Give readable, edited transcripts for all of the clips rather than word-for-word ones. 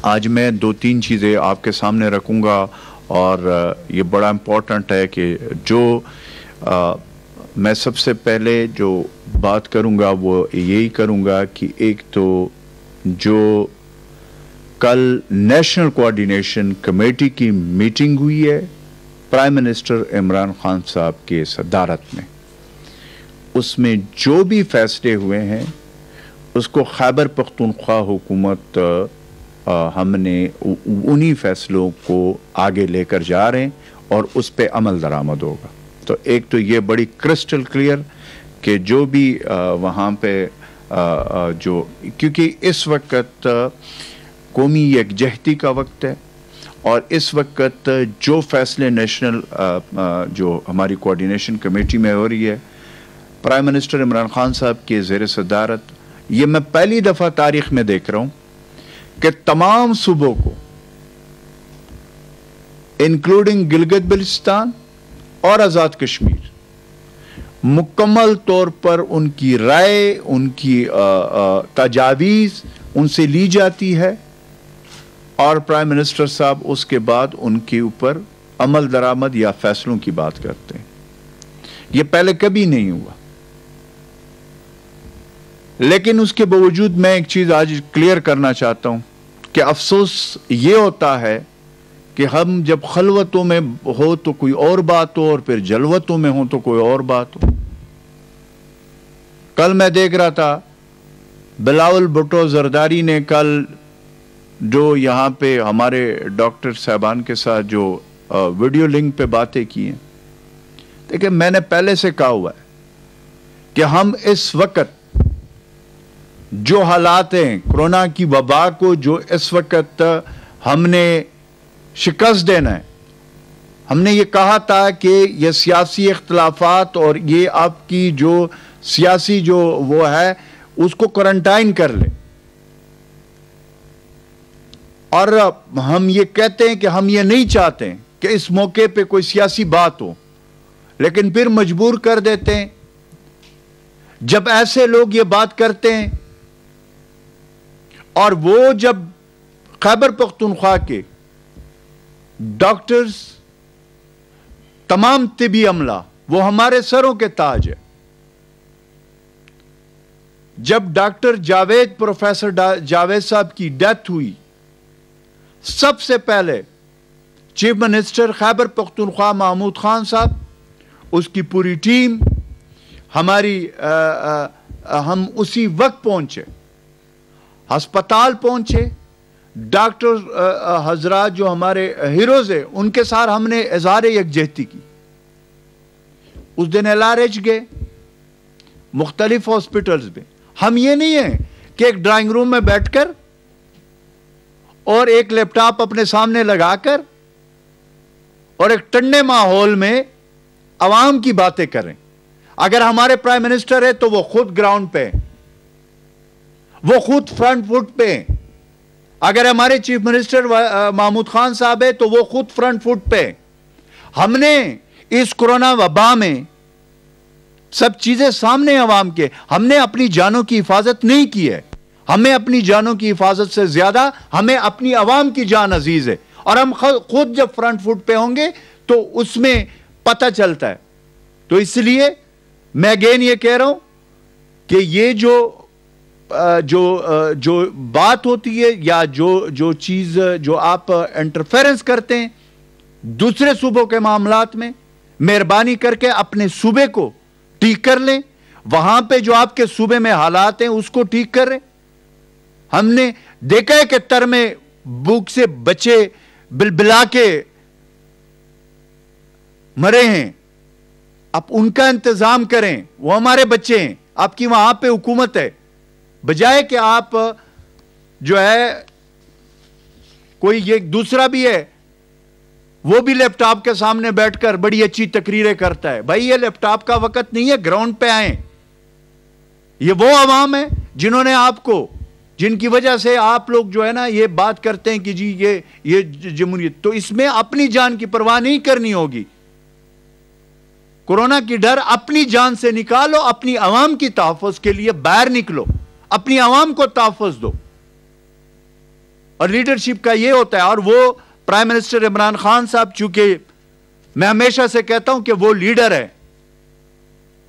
आज मैं दो तीन चीज़ें आपके सामने रखूँगा और ये बड़ा इम्पोर्टेंट है कि जो मैं सबसे पहले जो बात करूँगा वो यही करूँगा कि एक तो जो कल नेशनल कोऑर्डिनेशन कमेटी की मीटिंग हुई है प्राइम मिनिस्टर इमरान खान साहब के सदारत में, उसमें जो भी फैसले हुए हैं उसको खैबर पख्तूनख्वा हुकूमत हमने उन्हीं फैसलों को आगे लेकर जा रहे हैं और उस पे अमल दरामद होगा। तो एक तो ये बड़ी क्रिस्टल क्लियर कि जो भी वहाँ पे जो, क्योंकि इस वक्त कौमी यकजहती का वक्त है और इस वक्त जो फैसले नेशनल जो हमारी कोऑर्डिनेशन कमेटी में हो रही है प्राइम मिनिस्टर इमरान खान साहब के ज़ेर सदारत, ये मैं पहली दफ़ा तारीख में देख रहा हूँ कि तमाम सूबों को इंक्लूडिंग गिलगित बल्तिस्तान और आज़ाद कश्मीर मुकम्मल तौर पर उनकी राय, उनकी तजावीज़ उनसे ली जाती है और प्राइम मिनिस्टर साहब उसके बाद उनके ऊपर अमल दरामद या फैसलों की बात करते हैं। यह पहले कभी नहीं हुआ, लेकिन उसके बावजूद मैं एक चीज आज क्लियर करना चाहता हूं कि अफसोस ये होता है कि हम जब खलवतों में हो तो कोई और बात हो और फिर जलवतों में हो तो कोई और बात हो। कल मैं देख रहा था बिलावल भुट्टो जरदारी ने कल जो यहाँ पे हमारे डॉक्टर साहबान के साथ जो वीडियो लिंक पे बातें की हैं, देखिए मैंने पहले से कहा हुआ है कि हम इस वक्त जो हालात हैं कोरोना की वबा को जो इस वक्त हमने शिकस्त देना है, हमने ये कहा था कि ये सियासी इख्तलाफात और ये आपकी जो सियासी जो वो है उसको क्वारंटाइन कर ले, और हम ये कहते हैं कि हम ये नहीं चाहते कि इस मौके पे कोई सियासी बात हो, लेकिन फिर मजबूर कर देते हैं। जब ऐसे लोग ये बात करते हैं और वो जब खैबर पख्तूनख्वा के डॉक्टर्स, तमाम तिबी अमला, वो हमारे सरों के ताज है। जब डॉक्टर जावेद, प्रोफेसर जावेद साहब की डेथ हुई, सबसे पहले चीफ मिनिस्टर खैबर पख्तूनख्वा महमूद खान साहब, उसकी पूरी टीम, हमारी हम उसी वक्त पहुंचे, अस्पताल पहुंचे, डॉक्टर हजरात जो हमारे हीरोज हैं उनके साथ हमने इज़हार यकजहती की। उस दिन LRH गए, मुख्तलिफ हॉस्पिटल्स में। हम ये नहीं है कि एक ड्राइंग रूम में बैठकर और एक लैपटॉप अपने सामने लगाकर और एक ठंडे माहौल में आवाम की बातें करें। अगर हमारे प्राइम मिनिस्टर है तो वो खुद ग्राउंड पे, वो खुद फ्रंट फुट पे। अगर हमारे चीफ मिनिस्टर महमूद खान साहब है तो वो खुद फ्रंट फुट पे। हमने इस कोरोना वबा में सब चीजें सामने आवाम के, हमने अपनी जानों की हिफाजत नहीं की है। हमें अपनी जानों की हिफाजत से ज्यादा हमें अपनी आवाम की जान अजीज है, और हम खुद जब फ्रंट फुट पे होंगे तो उसमें पता चलता है। तो इसलिए मैं अगेन ये कह रहा हूं कि ये जो बात होती है या जो चीज जो आप इंटरफेरेंस करते हैं दूसरे सूबों के मामलात में, मेहरबानी करके अपने सूबे को ठीक कर लें। वहां पे जो आपके सूबे में हालात हैं उसको ठीक करें। हमने देखा है कि तर में भूख से बच्चे बिलबिला के मरे हैं, आप उनका इंतजाम करें। वो हमारे बच्चे हैं, आपकी वहां पे हुकूमत है। बजाय कि आप जो है कोई ये दूसरा भी है, वो भी लैपटॉप के सामने बैठकर बड़ी अच्छी तकरीरें करता है। भाई ये लैपटॉप का वक्त नहीं है, ग्राउंड पे आए। ये वो आवाम है जिन्होंने आपको, जिनकी वजह से आप लोग जो है ना ये बात करते हैं कि जी ये जमहूरियत। तो इसमें अपनी जान की परवाह नहीं करनी होगी। कोरोना की डर अपनी जान से निकालो, अपनी आवाम की तहफ़्फ़ुज़ के लिए बाहर निकलो, अपनी आवाम को तहफ़्फ़ुज़ दो। اور لیڈرشپ کا یہ ہوتا ہے. اور وہ پرائم منسٹر عمران خان صاحب, چونکہ میں ہمیشہ سے کہتا ہوں کہ وہ لیڈر ہے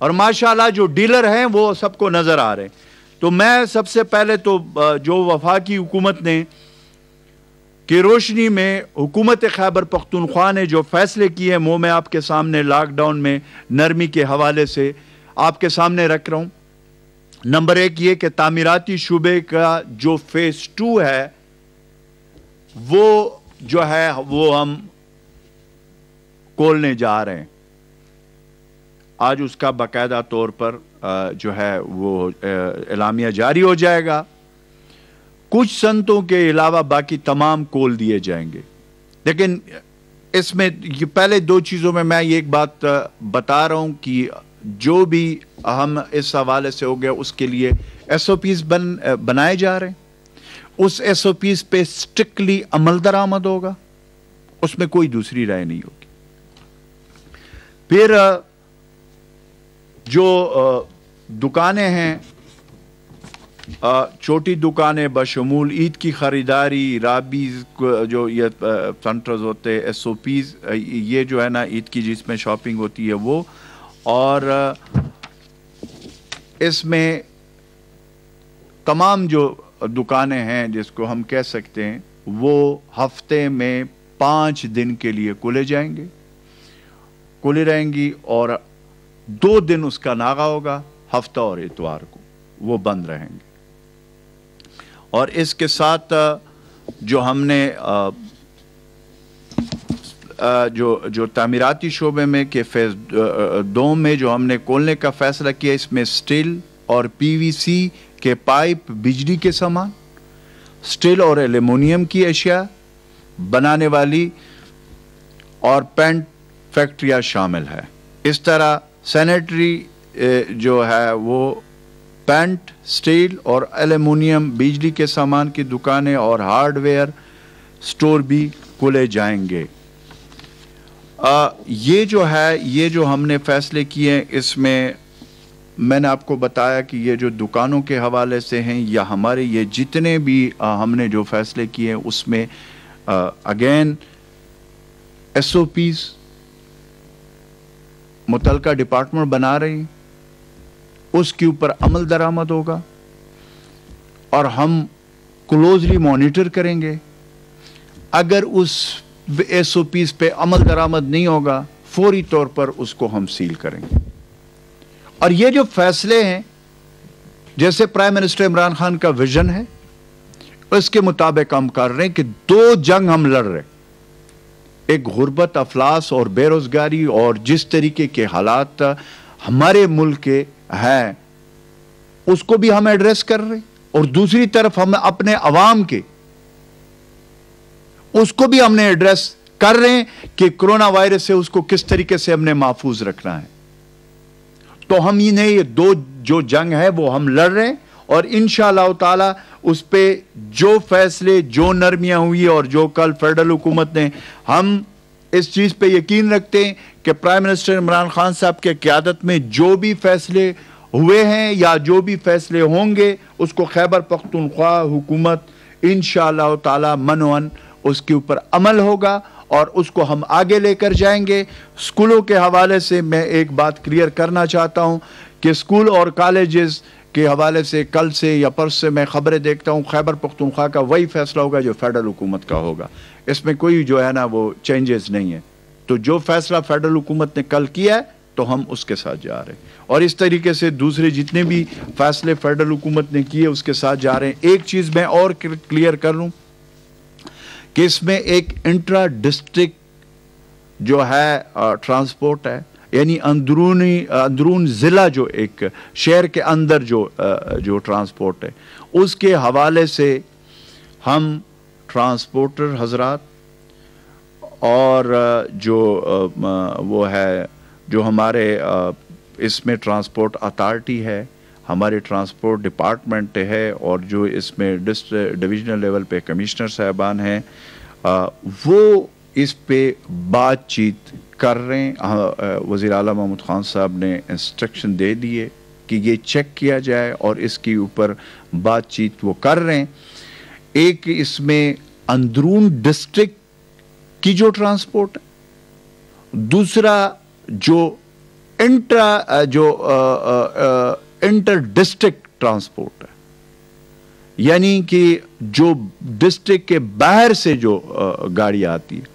اور ماشاءاللہ جو ڈیلر ہیں وہ سب کو نظر آ رہے ہیں. تو میں سب سے پہلے تو جو وفاقی حکومت نے کی روشنی میں حکومت خیبر پختونخوا نے جو فیصلے کیے ہیں وہ میں آپ کے سامنے لاک ڈاؤن میں نرمی کے حوالے سے آپ کے سامنے رکھ رہا ہوں. نمبر 1 یہ کہ تعمیراتی شعبے کا جو فیز 2 ہے وہ جو ہے وہ ہم کھولنے جا رہے ہیں. آج اس کا باقاعدہ طور پر جو ہے وہ اعلامیہ جاری ہو جائے گا. کچھ صنعتوں کے علاوہ باقی تمام کھول دیے جائیں گے. لیکن اس میں پہلے 2 چیزوں میں یہ ایک بات بتا رہا ہوں کہ جو بھی ہم اس حوالے سے ہو گیا اس کے لیے ایس او پیز بنائے جا رہے ہیں. اس ایس او پیز پہ سٹرکٹلی عمل درآمد ہوگا, اس میں کوئی دوسری رائے نہیں ہوگی. پھر جو دکانیں ہیں, چھوٹی دکانیں بشمول عید کی خریداری, رابیز جو یہ سینٹرز ہوتے, ایس او پیز یہ جو ہے نا عید کی جس میں شاپنگ ہوتی ہے وہ, اور اس میں تمام جو دکانیں ہیں جس کو ہم کہہ سکتے ہیں وہ ہفتے میں 5 دن کے لیے کھلے جائیں گے, کھلی رہیں گی, اور 2 دن اس کا ناغہ ہوگا, ہفتہ اور اتوار کو وہ بند رہیں گے. اور اس کے ساتھ جو ہم نے جو تعمیراتی شعبے میں کہ فیز 2 میں جو ہم نے کھولنے کا فیصلہ کیا, اس میں سٹیل اور پی وی سی کے پائپ, بجلی کے سامان, سٹیل اور ایلومینیم کی اشیاء بنانے والی اور پینٹ فیکٹریاں شامل ہے. اس طرح سینیٹری جو ہے وہ پینٹ, سٹیل اور ایلومینیم, بجلی کے سامان کی دکانیں اور ہارڈ ویئر سٹور بھی کھولے جائیں گے. یہ جو ہے یہ جو ہم نے فیصلے کیے, اس میں نے آپ کو بتایا کہ یہ جو دکانوں کے حوالے سے ہیں یا ہمارے یہ جتنے بھی ہم نے جو فیصلے کیے ہیں اس میں اگین ایس او پیز متعلقہ ڈپارٹمنٹ بنا رہی ہیں, اس کے اوپر عمل درآمد ہوگا اور ہم کلوزلی مانیٹر کریں گے. اگر اس ایس او پیز پہ عمل درآمد نہیں ہوگا فوری طور پر اس کو ہم سیل کریں گے. اور یہ جو فیصلے ہیں جیسے پرائم منسٹر عمران خان کا ویژن ہے اس کے مطابق ہم کر رہے ہیں کہ 2 جنگ ہم لڑ رہے ہیں. ایک غربت, افلاس اور بے روزگاری اور جس طریقے کے حالات ہمارے ملک کے ہیں اس کو بھی ہم ایڈریس کر رہے ہیں, اور دوسری طرف ہم اپنے عوام کے اس کو بھی ہم نے ایڈریس کر رہے ہیں کہ کرونا وائرس سے اس کو کس طریقے سے ہم نے محفوظ رکھنا ہے. تو ہم یہ 2 جو جنگ ہے وہ ہم لڑ رہے ہیں, اور انشاءاللہ تعالی اس پہ جو فیصلے, جو نرمیاں ہوئی اور جو کل فیڈرل حکومت نے, ہم اس چیز پہ یقین رکھتے ہیں کہ پرائم منسٹر عمران خان صاحب کے قیادت میں جو بھی فیصلے ہوئے ہیں یا جو بھی فیصلے ہوں گے اس کو خیبر پختونخوا حکومت انشاءاللہ تعالی منوان اس کے اوپر عمل ہوگا اور اس کو ہم آگے لے کر جائیں گے. سکولوں کے حوالے سے میں ایک بات کلیئر کرنا چاہتا ہوں کہ سکول اور کالجز کے حوالے سے کل سے یا پرس سے میں خبریں دیکھتا ہوں, خیبر پختونخوا کا وہی فیصلہ ہوگا جو فیڈرل حکومت کا ہوگا. اس میں کوئی جو ہے نا وہ چینجز نہیں ہے. تو جو فیصلہ فیڈرل حکومت نے کل کیا ہے تو ہم اس کے ساتھ جا رہے ہیں, اور اس طریقے سے دوسرے جتنے بھی فیصلے فیڈرل حکومت نے کیے اس کے ساتھ جا رہے ہیں. ایک چیز میں اور کلیئر کر لوں کہ اس میں ایک انٹرا ڈسٹرکٹ جو ہے ٹرانسپورٹ ہے, یعنی اندرون ضلع جو ایک شہر کے اندر جو ٹرانسپورٹ ہے اس کے حوالے سے ہم ٹرانسپورٹر حضرات اور جو وہ ہے جو ہمارے اس میں ٹرانسپورٹ اتھارٹی ہے, ہمارے ٹرانسپورٹ ڈپارٹمنٹ ہے, اور جو اس میں ڈویژنل لیول پہ کمشنر صاحبان ہیں وہ اس پہ بات چیت کر رہے ہیں. وزیر اعلیٰ محمود خان صاحب نے انسٹرکشن دے دیے کہ یہ چیک کیا جائے اور اس کے اوپر بات چیت وہ کر رہے ہیں. एक इसमें अंदरून डिस्ट्रिक्ट की जो ट्रांसपोर्ट है, दूसरा जो इंटर डिस्ट्रिक्ट ट्रांसपोर्ट है, यानी कि जो डिस्ट्रिक्ट के बाहर से जो गाड़ी आती है।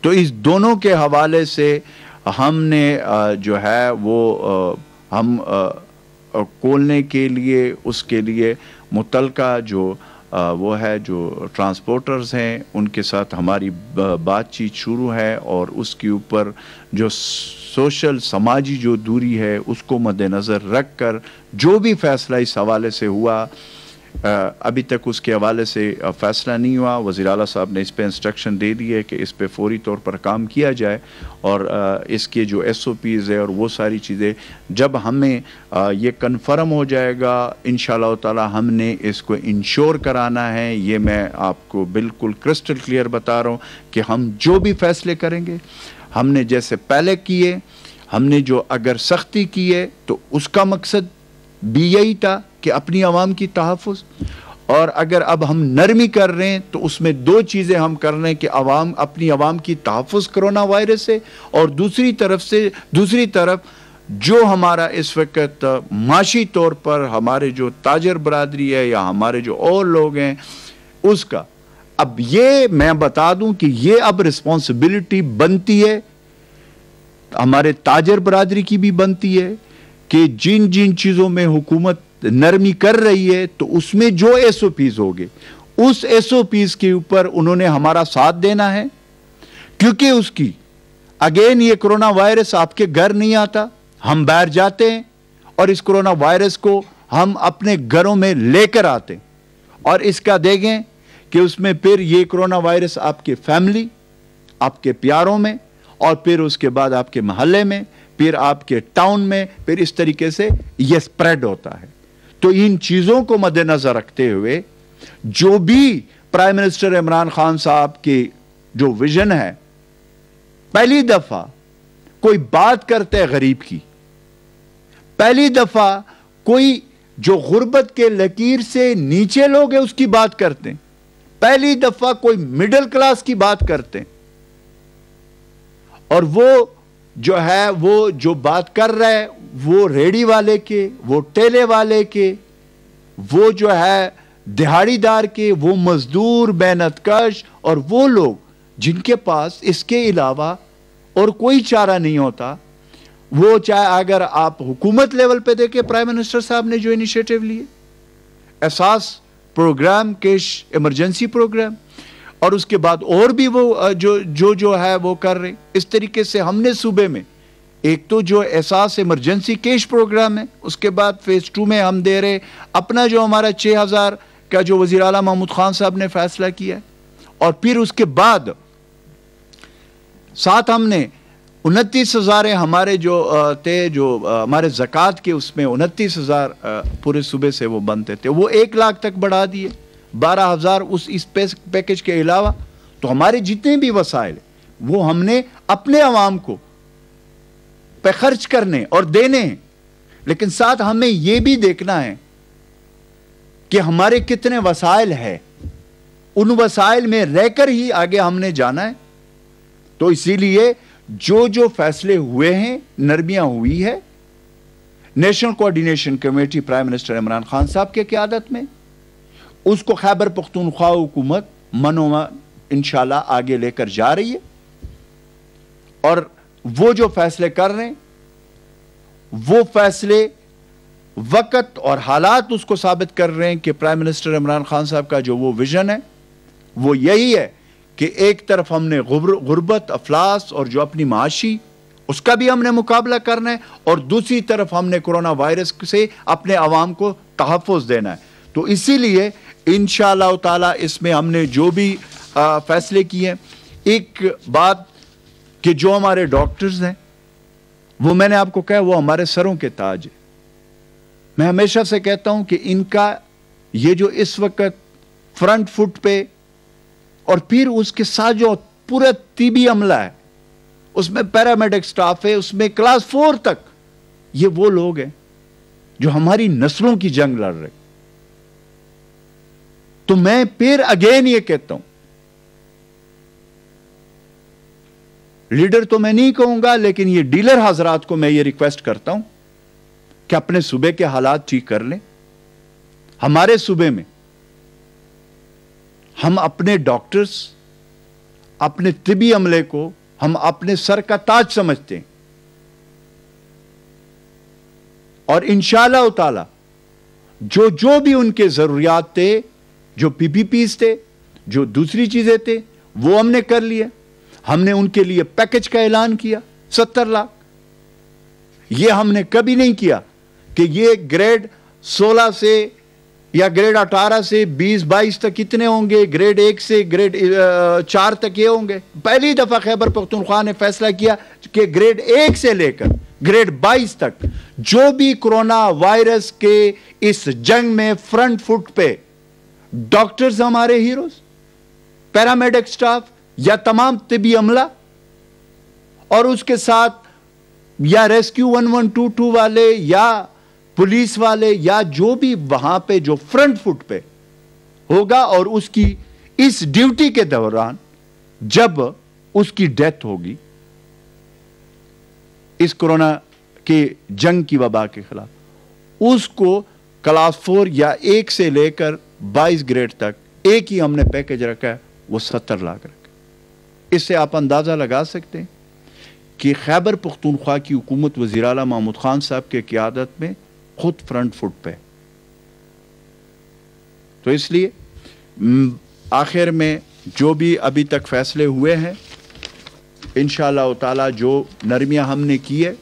तो इस दोनों के हवाले से हमने जो है वो हम खोलने के लिए, उसके लिए मुतलका जो वो है जो ट्रांसपोर्टर्स हैं उनके साथ हमारी बातचीत शुरू है, और उसके ऊपर जो सोशल समाजी जो दूरी है उसको मद्देनज़र रख कर जो भी फ़ैसला इस हवाले से हुआ, अभी तक उसके हवाले से फ़ैसला नहीं हुआ। वज़ीर आला साहब ने इस पे इंस्ट्रक्शन दे दी है कि इस पे फ़ौरी तौर पर काम किया जाए, और इसके जो SOPs है और वो सारी चीज़ें जब हमें ये कन्फर्म हो जाएगा, इंशाअल्लाह ताला हमने इसको इंश्योर कराना है। ये मैं आपको बिल्कुल क्रिस्टल क्लियर बता रहा हूँ कि हम जो भी फ़ैसले करेंगे, हमने जैसे पहले किए, हमने जो अगर सख्ती की है तो उसका मकसद भी यही था कि अपनी आवाम की तहफ़्फ़ुज़, और अगर अब हम नरमी कर रहे हैं तो उसमें दो चीज़ें हम कर रहे हैं कि अपनी आवाम की तहफ़्फ़ुज़ कोरोना वायरस से, और दूसरी तरफ जो हमारा इस वक्त माशी तौर पर हमारे जो ताजर बरादरी है या हमारे जो और लोग हैं उसका। अब ये मैं बता दूं कि ये अब रिस्पॉन्सिबिलिटी बनती है, हमारे ताजर बरादरी की भी बनती है कि जिन जिन चीज़ों में हुकूमत नरमी कर रही है तो उसमें जो SOPs होंगे उस SOPs के ऊपर उन्होंने हमारा साथ देना है, क्योंकि उसकी अगेन ये कोरोना वायरस आपके घर नहीं आता, हम बाहर जाते हैं और इस कोरोना वायरस को हम अपने घरों में लेकर आते हैं, और इसका देखें कि उसमें फिर ये कोरोना वायरस आपके फैमिली, आपके प्यारों में, और फिर उसके बाद आपके महल्ले में, फिर आपके टाउन में, फिर इस तरीके से ये स्प्रेड होता है। तो इन चीज़ों को मद्देनज़र रखते हुए जो भी प्राइम मिनिस्टर इमरान खान साहब की जो विजन है, पहली दफ़ा कोई बात करते है गरीब की, पहली दफ़ा कोई जो गुर्बत के लकीर से नीचे लोग हैं उसकी बात करते हैं, पहली दफ़ा कोई मिडिल क्लास की बात करते हैं, और वो जो है वो जो बात कर रहा है वो रेडी वाले के, वो ठेले वाले के, वो जो है दिहाड़ीदार के, वो मजदूर, मेहनतकश, और वो लोग जिनके पास इसके अलावा और कोई चारा नहीं होता। वो चाहे अगर आप हुकूमत लेवल पे देखें, प्राइम मिनिस्टर साहब ने जो इनिशिएटिव लिए, एहसास प्रोग्राम, कैश इमरजेंसी प्रोग्राम, और उसके बाद और भी वो जो है वो कर रहे। इस तरीके से हमने सूबे में एक तो जो एहसास इमरजेंसी कैश प्रोग्राम है, उसके बाद फेज 2 में हम दे रहे अपना जो हमारा 6000 का जो वज़ीर आला महमूद खान साहब ने फैसला किया है, और फिर उसके बाद साथ हमने 29,000 हमारे जो थे, जो हमारे ज़कात के उसमें 29,000 पूरे सूबे से वो बनते थे, वो 1 लाख तक बढ़ा दिए, 12,000 इस पैकेज के अलावा। तो हमारे जितने भी वसाइल वो हमने अपने अवाम को पे खर्च करने और देने हैं, लेकिन साथ हमें यह भी देखना है कि हमारे कितने वसाइल है, उन वसाइल में रहकर ही आगे हमने जाना है। तो इसीलिए जो जो फैसले हुए हैं, नरमियां हुई है, national coordination committee prime minister Imran Khan साहब के क़यादत में, उसको खैबर पख्तूनख्वा हुकूमत मनोमन इंशाल्लाह आगे लेकर जा रही है, और वो जो फैसले कर रहे हैं वो फैसले वक्त और हालात उसको साबित कर रहे हैं कि प्राइम मिनिस्टर इमरान खान साहब का जो वो विजन है वो यही है कि एक तरफ हमने गुर्बत, अफलास और जो अपनी माशी उसका भी हमने मुकाबला करना है, और दूसरी तरफ हमने कोरोना वायरस से अपने अवाम को तहफ़्फ़ुज़ देना है। तो इसीलिए इंशाअल्लाह ताला इसमें हमने जो भी फैसले किए हैं, एक बात कि जो हमारे डॉक्टर्स हैं वो मैंने आपको कहा वो हमारे सरों के ताज है। मैं हमेशा से कहता हूं कि इनका ये जो इस वक्त फ्रंट फुट पे, और फिर उसके साथ जो पूरा तिबी अमला है, उसमें पैरामेडिक स्टाफ है, उसमें क्लास 4 तक, ये वो लोग हैं जो हमारी नस्लों की जंग लड़ रहे। تو میں پھر اگین یہ کہتا ہوں، لیڈر تو میں نہیں کہوں گا، لیکن یہ ڈیلر حضرات کو میں یہ ریکویسٹ کرتا ہوں کہ اپنے صوبے کے حالات ٹھیک کر لیں۔ ہمارے صوبے میں ہم اپنے ڈاکٹرز، اپنے طبی عملے کو ہم اپنے سر کا تاج سمجھتے ہیں، اور انشاءاللہ تعالی جو بھی ان کے ضروریات تھے، جو پی پی پیز تھے، جو دوسری چیزیں تھے، وہ ہم نے کر لیے۔ ہم نے ان کے لیے پیکج کا اعلان کیا 70 لاکھ۔ یہ ہم نے کبھی نہیں کیا کہ یہ گریڈ 16 سے یا گریڈ 18 سے 20-22 تک کتنے ہوں گے، گریڈ 1 سے گریڈ 4 تک یہ ہوں گے۔ پہلی دفعہ خیبر پختونخوا نے فیصلہ کیا کہ گریڈ 1 سے لے کر گریڈ 22 تک جو بھی کرونا وائرس کے اس جنگ میں فرنٹ فٹ پہ ڈاکٹرز ہمارے ہیروز، پیرامیڈک سٹاف یا تمام طبی عملہ، اور اس کے ساتھ یا ریسکیو 1122 والے یا پولیس والے یا جو بھی وہاں پہ جو فرنٹ فٹ پہ ہوگا، اور اس کی اس ڈیوٹی کے دوران جب اس کی ڈیتھ ہوگی اس کرونا کی جنگ کی وبا کے خلاف، اس کو کلاس 4 یا 1 سے لے کر 22 گریڈ تک ایک ہی ہم نے پیکج رکھا ہے، وہ 70 لاکھ رکھا۔ اس سے آپ اندازہ لگا سکتے ہیں کہ خیبر پختونخوا کی حکومت وزیر اعلیٰ محمود خان صاحب کے قیادت میں خود فرنٹ فٹ پہ۔ تو اس لیے آخر میں جو بھی ابھی تک فیصلے ہوئے ہیں، انشاءاللہ تعالی جو نرمیاں ہم نے کی ہے،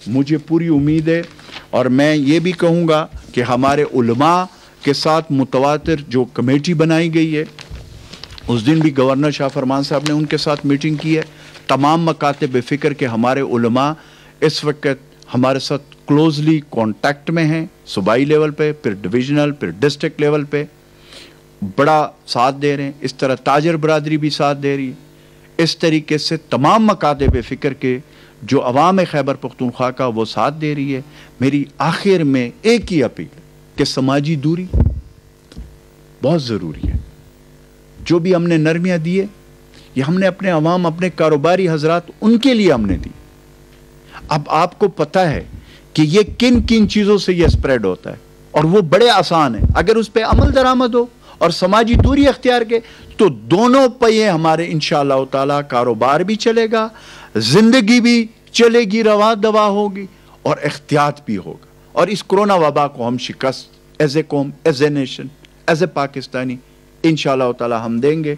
مجھے پوری امید ہے، اور میں یہ بھی کہوں گا کہ ہمارے علماء کے ساتھ متواتر جو کمیٹی بنائی گئی ہے، اس دن بھی گورنر شاہ فرمان صاحب نے ان کے ساتھ میٹنگ کی ہے۔ تمام مکاتب فکر کے ہمارے علماء اس وقت ہمارے ساتھ کلوزلی کانٹیکٹ میں ہیں، صوبائی لیول پہ، پھر ڈویژنل، پھر ڈسٹرکٹ لیول پہ بڑا ساتھ دے رہے ہیں۔ اس طرح تاجر برادری بھی ساتھ دے رہی ہے۔ اس طریقے سے تمام مکاتب فکر کے جو عوام خیبر پختونخوا کا وہ ساتھ دے رہی ہے۔ میری آخر میں ایک ہی اپیل کہ سماجی دوری بہت ضروری ہے۔ جو بھی ہم نے نرمیاں دیے، یہ ہم نے اپنے عوام، اپنے کاروباری حضرات، ان کے لیے ہم نے دی۔ اب آپ کو پتہ ہے کہ یہ کن کن چیزوں سے یہ سپریڈ ہوتا ہے، اور وہ بڑے آسان ہیں۔ اگر اس پہ عمل درآمد ہو اور سماجی دوری اختیار کے، تو دونوں پہیے ہمارے انشاءاللہ تعالی، کاروبار بھی چلے گا، زندگی بھی چلے گی، رواں دوا ہوگی، اور احتیاط بھی ہوگا، اور اس کرونا وبا کو ہم شکست ایز اے قوم، as a nation, as a Pakistani انشاءاللہ تعالی ہم دیں گے۔